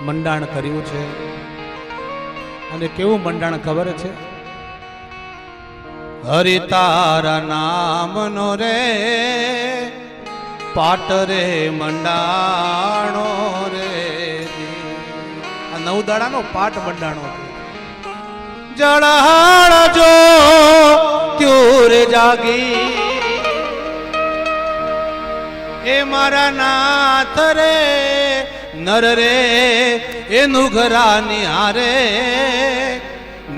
મંડાણ કર્યું છે. અને કેવું મંડાણ ખબર છે? હરિ તારા નામનો રે પાટ રે મંડાણો રે. આ 9 દાડાનો પાટ મંડાણો છે. જળહાળ જો ત્યુર જાગી એ મારા નાથ રે નર રે એનું ઘરા નિહારે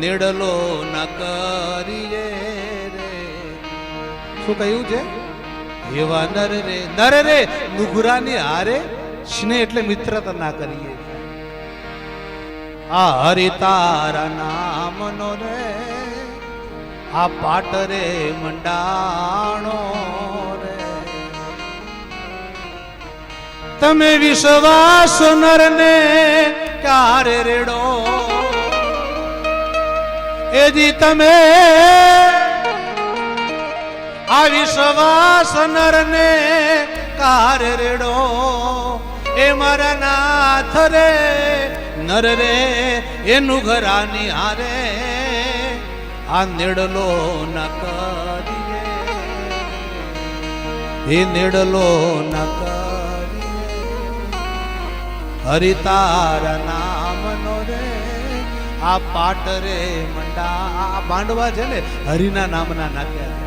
નીડલો ન કરીએ રે. શું કહ્યું છે? એવા નર રે નુઘરા નિહારે સ્નેહ એટલે મિત્રતા ના કરીએ. આ હરિ તારા નામનો રે આ પાટ રે મંડાણો રે. તમે વિશ્વાસ નરને ક્યારે રેડો એજી તમે આ વિશ્વાસ નરને ક્યારે રેડો એ મારા નાથ રે નર રે એનું ઘરાની હારે આ નીડલો ન કરીએ એ નીડલો ન કરીએ. હરિ તારા નામનો રે આ પાટ રે મંડા. આ બાંડવા છે ને હરિના નામના નાખ્યા.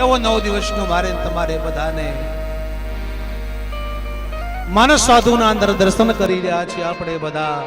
એવો 9 દિવસનો મારે તમારે બધાને માનસ સાધુના અંદર દર્શન કરી રહ્યા છીએ આપણે બધા.